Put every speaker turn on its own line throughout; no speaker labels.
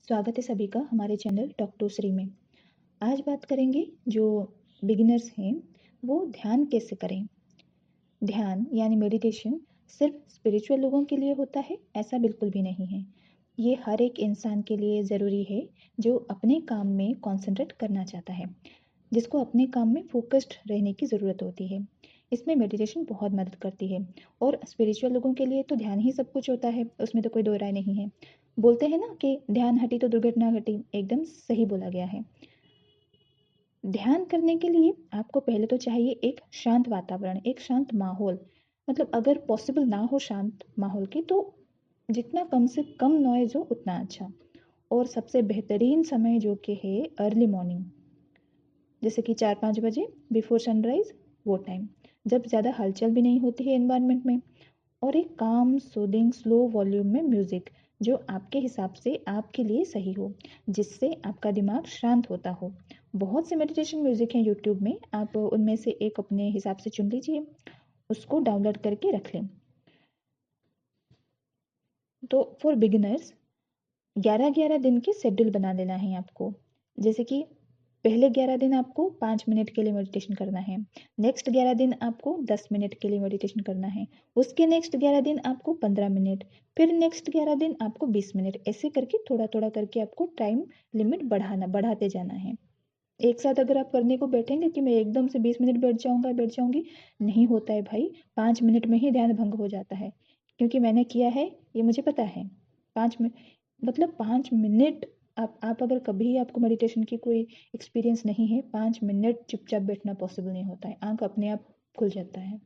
स्वागत है सभी का हमारे चैनल टॉक टू श्री में। आज बात करेंगे जो बिगिनर्स हैं वो ध्यान कैसे करें। ध्यान यानी मेडिटेशन सिर्फ स्पिरिचुअल लोगों के लिए होता है, ऐसा बिल्कुल भी नहीं है। ये हर एक इंसान के लिए ज़रूरी है जो अपने काम में कंसंट्रेट करना चाहता है, जिसको अपने काम में फोकस्ड रहने की ज़रूरत होती है। इसमें मेडिटेशन बहुत मदद करती है और स्पिरिचुअल लोगों के लिए तो ध्यान ही सब कुछ होता है, उसमें तो कोई दो राय नहीं है। बोलते हैं ना कि ध्यान हटी तो दुर्घटना घटी, एकदम सही बोला गया है। ध्यान करने के लिए आपको पहले तो चाहिए एक शांत वातावरण, एक शांत माहौल। मतलब अगर पॉसिबल ना हो शांत माहौल की तो जितना कम से कम नॉइज हो उतना अच्छा। और सबसे बेहतरीन समय जो कि है अर्ली मॉर्निंग, जैसे कि 4-5 बजे बिफोर सनराइज, वो टाइम जब ज़्यादा हलचल भी नहीं होती है एनवायरनमेंट में। और एक काम सूदिंग स्लो वॉल्यूम में म्यूज़िक जो आपके हिसाब से आपके लिए सही हो, जिससे आपका दिमाग शांत होता हो। बहुत से मेडिटेशन म्यूज़िक हैं यूट्यूब में, आप उनमें से एक अपने हिसाब से चुन लीजिए, उसको डाउनलोड करके रख लें। तो फॉर बिगिनर्स 11-11 दिन की शेड्यूल बना लेना है आपको। जैसे कि पहले 11 दिन आपको 5 मिनट के लिए मेडिटेशन करना है, नेक्स्ट 11 दिन आपको 10 मिनट के लिए मेडिटेशन करना है, उसके नेक्स्ट 11 दिन आपको 15 मिनट, फिर नेक्स्ट 11 दिन आपको 20 मिनट, ऐसे करके थोड़ा थोड़ा करके आपको टाइम लिमिट बढ़ाते जाना है। एक साथ अगर आप करने को बैठेंगे कि मैं एकदम से 20 मिनट बैठ जाऊंगी, नहीं होता है भाई। 5 मिनट में ही ध्यान भंग हो जाता है, क्योंकि मैंने किया है, ये मुझे पता है। 5 मिनट मतलब 5 मिनट, आप अगर कभी आपको मेडिटेशन की कोई एक्सपीरियंस नहीं है, 5 मिनट चुपचाप बैठना पॉसिबल नहीं होता है, आंख अपने आप खुल जाता है।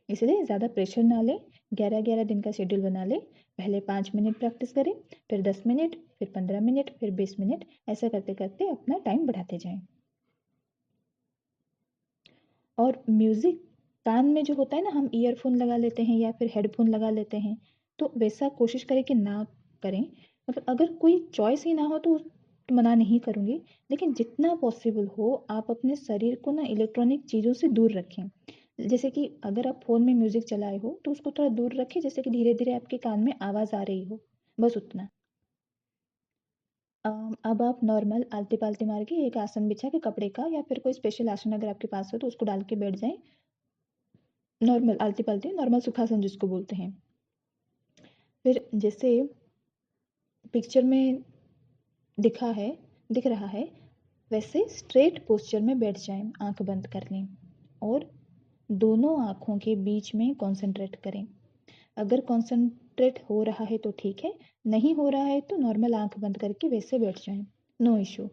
इसलिए ज़्यादा प्रेशर ना ले, 11-11 दिन का शेड्यूल बना ले। पहले 5 मिनट प्रैक्टिस करें, फिर 10 मिनट, फिर 15 मिनट, फिर 20 मिनट, ऐसा करते करते अपना टाइम बढ़ाते जाएं। और म्यूज़िक कान में जो होता है ना, हम ईयरफोन लगा लेते हैं या फिर हेडफोन लगा लेते हैं, तो वैसा कोशिश करें कि ना करें। मतलब अगर कोई चॉइस ही ना हो तो मना नहीं करूँगी, लेकिन जितना पॉसिबल हो आप अपने शरीर को ना इलेक्ट्रॉनिक चीज़ों से दूर रखें। जैसे कि अगर आप फ़ोन में म्यूज़िक चलाए हो तो उसको थोड़ा दूर रखें, जैसे कि धीरे धीरे आपके कान में आवाज़ आ रही हो, बस उतना। अब आप नॉर्मल आलती पालती मार के एक आसन बिछा के कपड़े का, या फिर कोई स्पेशल आसन अगर आपके पास हो तो उसको डाल के बैठ जाएं। नॉर्मल आलती पालती, नॉर्मल सुखासन जिसको बोलते हैं। फिर जैसे पिक्चर में दिखा है दिख रहा है, वैसे स्ट्रेट पोस्चर में बैठ जाएं, आंख बंद कर लें और दोनों आँखों के बीच में कंसंट्रेट करें। अगर कंसंट्रेट हो रहा है तो ठीक है, नहीं हो रहा है तो नॉर्मल आँख बंद करके वैसे बैठ जाएं, नो इशू।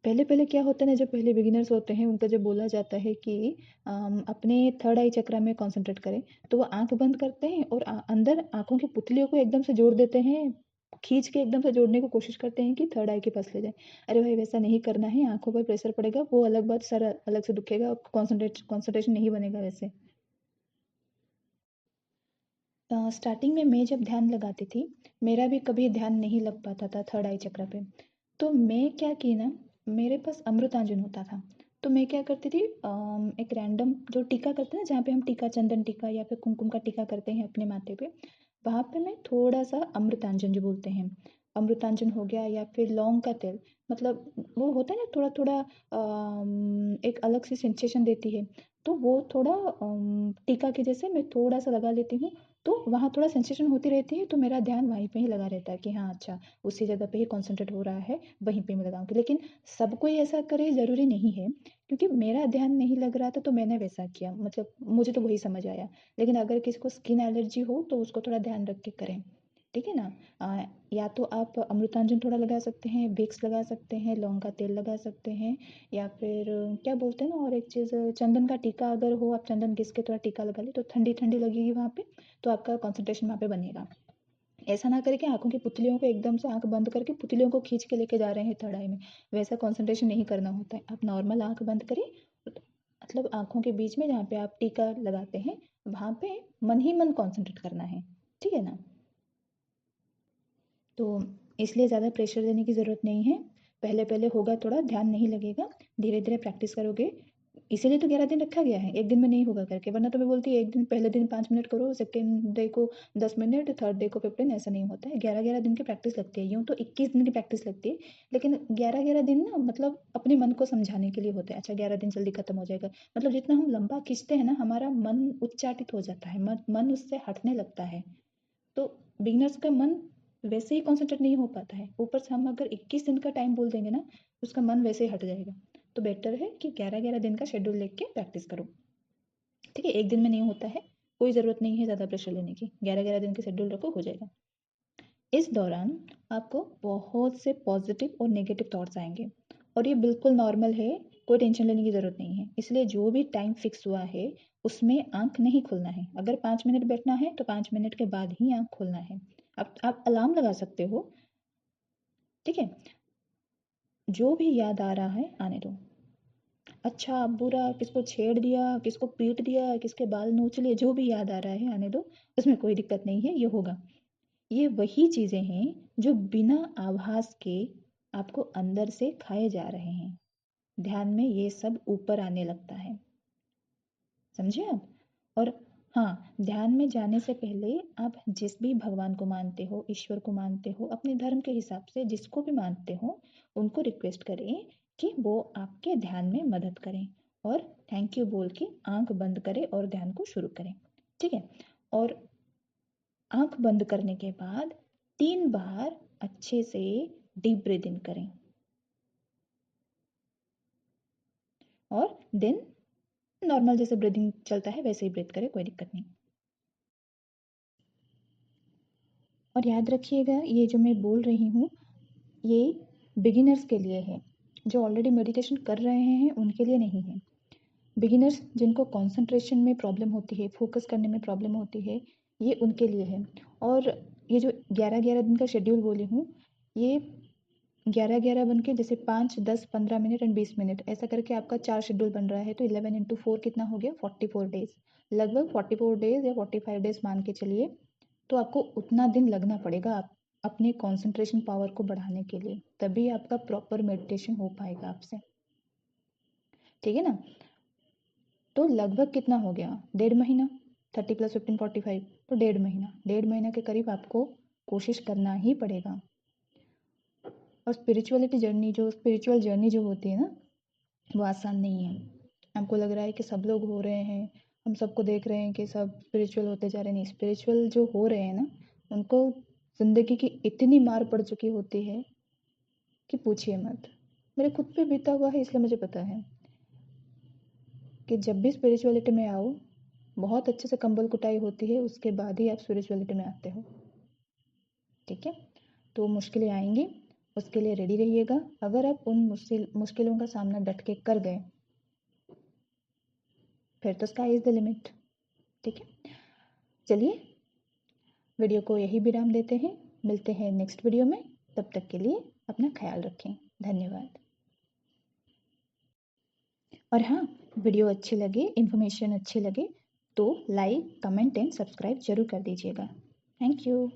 पहले पहले क्या होता है ना, जो पहले बिगिनर्स होते हैं उनका जब बोला जाता है कि अपने थर्ड आई चक्र में कंसंट्रेट करें, तो वो आंख बंद करते हैं और अंदर आंखों की पुतलियों को एकदम से जोड़ देते हैं, खींच के एकदम से जोड़ने की कोशिश करते हैं कि थर्ड आई के पास ले जाए। अरे भाई वैसा नहीं करना है, आंखों पर प्रेशर पड़ेगा, वो अलग बात, सर अलग से दुखेगा, कॉन्सेंट्रेशन नहीं बनेगा वैसे। स्टार्टिंग में मैं जब ध्यान लगाती थी, मेरा भी कभी ध्यान नहीं लग पाता था थर्ड आई चक्र पे। तो मैं क्या की ना, मेरे पास अमृतांजन होता था। तो मैं क्या करती थी, एक रैंडम जो टीका करते हैं ना, जहाँ पे हम टीका, चंदन टीका या फिर कुमकुम का टीका करते हैं अपने माथे पे, वहाँ पे मैं थोड़ा सा अमृतांजन जो बोलते हैं, अमृतांजन हो गया या फिर लौंग का तेल, मतलब वो होता है ना थोड़ा थोड़ा, एक अलग सी सेंसेशन देती है। तो वो थोड़ा टीका के जैसे मैं थोड़ा सा लगा लेती हूँ, तो वहाँ थोड़ा सेंसेशन होती रहती है, तो मेरा ध्यान वहीं पे ही लगा रहता है कि हाँ अच्छा, उसी जगह पे ही कॉन्सेंट्रेट हो रहा है, वहीं पे मैं लगाऊंगी। लेकिन सब कोई ऐसा करे ज़रूरी नहीं है, क्योंकि मेरा ध्यान नहीं लग रहा था तो मैंने वैसा किया, मतलब मुझे तो वही समझ आया। लेकिन अगर किसी को स्किन एलर्जी हो तो उसको थोड़ा ध्यान रख के करें, ठीक है ना। या तो आप अमृतांजन थोड़ा लगा सकते हैं, विक्स लगा सकते हैं, लौंग का तेल लगा सकते हैं, या फिर क्या बोलते हैं ना, और एक चीज़ चंदन का टीका अगर हो, आप चंदन घिस के थोड़ा टीका लगा ले तो ठंडी ठंडी लगेगी वहाँ पे, तो आपका कंसंट्रेशन वहाँ पे बनेगा। ऐसा ना करके आंखों की पुतलियों को एकदम से आंख बंद करके पुतलियों को खींच के लेके जा रहे हैं थर्ड आई में, वैसा कंसंट्रेशन नहीं करना होता है। आप नॉर्मल आंख बंद करें, मतलब आंखों के बीच में जहाँ पे आप टीका लगाते हैं, वहाँ पे मन ही मन कंसंट्रेट करना है, ठीक है ना। तो इसलिए ज़्यादा प्रेशर देने की ज़रूरत नहीं है। पहले पहले होगा, थोड़ा ध्यान नहीं लगेगा, धीरे धीरे प्रैक्टिस करोगे इसीलिए तो 11 दिन रखा गया है, एक दिन में नहीं होगा करके, वरना तो मैं बोलती एक दिन, पहले दिन 5 मिनट करो, सेकंड डे को 10 मिनट, थर्ड डे को 15, ऐसा नहीं होता है। 11-11 दिन की प्रैक्टिस लगती है, यूँ तो 21 दिन की प्रैक्टिस लगती है, लेकिन 11-11 दिन ना मतलब अपने मन को समझाने के लिए होते हैं। अच्छा 11 दिन जल्दी खत्म हो जाएगा, मतलब जितना हम लंबा खींचते हैं ना, हमारा मन उच्चाटित हो जाता है, मन उससे हटने लगता है। तो बिगिनर्स का मन वैसे ही कॉन्सेंट्रेट नहीं हो पाता है, ऊपर से हम अगर 21 दिन का टाइम बोल देंगे ना, उसका मन वैसे ही हट जाएगा। तो बेटर है कि 11-11 दिन का शेड्यूल लेके प्रैक्टिस करो। ठीक है, एक दिन में नहीं होता है, कोई ज़रूरत नहीं है ज़्यादा प्रेशर लेने की, 11-11 दिन के शेड्यूल रखो, हो जाएगा। इस दौरान आपको बहुत से पॉजिटिव और नेगेटिव थॉट्स आएंगे, और ये बिल्कुल नॉर्मल है, कोई टेंशन लेने की ज़रूरत नहीं है। इसलिए जो भी टाइम फिक्स हुआ है उसमें आंख नहीं खोलना है। अगर 5 मिनट बैठना है तो 5 मिनट के बाद ही आंख खोलना है। आप अलार्म लगा सकते हो, ठीक है। जो भी याद आ रहा है आने दो। अच्छा बुरा, किसको छेड़ दिया, किसको पीट दिया, किसके बाल नोच लिए, जो भी याद आ रहा है आने दो, उसमें कोई दिक्कत नहीं है, ये होगा। ये वही चीज़ें हैं जो बिना आभास के आपको अंदर से खाए जा रहे हैं। ध्यान में ये सब ऊपर आने लगता है, समझे आप। और हाँ, ध्यान में जाने से पहले आप जिस भी भगवान को मानते हो, ईश्वर को मानते हो, अपने धर्म के हिसाब से जिसको भी मानते हो, उनको रिक्वेस्ट करें कि वो आपके ध्यान में मदद करें, और थैंक यू बोल के आंख बंद करें और ध्यान को शुरू करें। ठीक है, और आंख बंद करने के बाद 3 बार अच्छे से डीप ब्रीथ इन करें, और देन नॉर्मल जैसे ब्रीदिंग चलता है वैसे ही ब्रीथ करें, कोई दिक्कत नहीं। और याद रखिएगा, ये जो मैं बोल रही हूँ ये बिगिनर्स के लिए है, जो ऑलरेडी मेडिटेशन कर रहे हैं उनके लिए नहीं है। बिगिनर्स जिनको कंसंट्रेशन में प्रॉब्लम होती है, फोकस करने में प्रॉब्लम होती है, ये उनके लिए है। और ये जो 11-11 दिन का शेड्यूल बोली हूँ, ये 11-11 बन के जैसे 5, 10, 15 मिनट एंड 20 मिनट ऐसा करके आपका 4 शेड्यूल बन रहा है, तो 11 इंटू 4 कितना हो गया, 44 डेज। लगभग 44 डेज या 45 डेज मान के चलिए, तो आपको उतना दिन लगना पड़ेगा आप अपने कंसंट्रेशन पावर को बढ़ाने के लिए, तभी आपका प्रॉपर मेडिटेशन हो पाएगा आपसे, ठीक है ना। तो लगभग कितना हो गया, 1.5 महीना, 30 + 15 45, तो 1.5 महीना, 1.5 महीना के करीब आपको कोशिश करना ही पड़ेगा। और स्पिरिचुअल जर्नी जो होती है ना, वो आसान नहीं है। हमको लग रहा है कि सब लोग हो रहे हैं, हम सबको देख रहे हैं कि सब स्पिरिचुअल होते जा रहे हैं, नहीं, स्पिरिचुअल जो हो रहे हैं ना, उनको ज़िंदगी की इतनी मार पड़ चुकी होती है कि पूछिए मत। मेरे खुद पे बीता हुआ है, इसलिए मुझे पता है कि जब भी स्पिरिचुअलिटी में आओ, बहुत अच्छे से कंबल कुटाई होती है, उसके बाद ही आप स्पिरिचुअलिटी में आते हो, ठीक है। तो मुश्किलें आएंगी, उसके लिए रेडी रहिएगा। अगर आप उन मुश्किलों का सामना डट के कर गए, फिर तो स्काई इज़ द लिमिट, ठीक है। चलिए, वीडियो को यही विराम देते हैं, मिलते हैं नेक्स्ट वीडियो में, तब तक के लिए अपना ख्याल रखें, धन्यवाद। और हाँ, वीडियो अच्छी लगे, इन्फॉर्मेशन अच्छी लगे तो लाइक, कमेंट एंड सब्सक्राइब जरूर कर दीजिएगा। Thank you.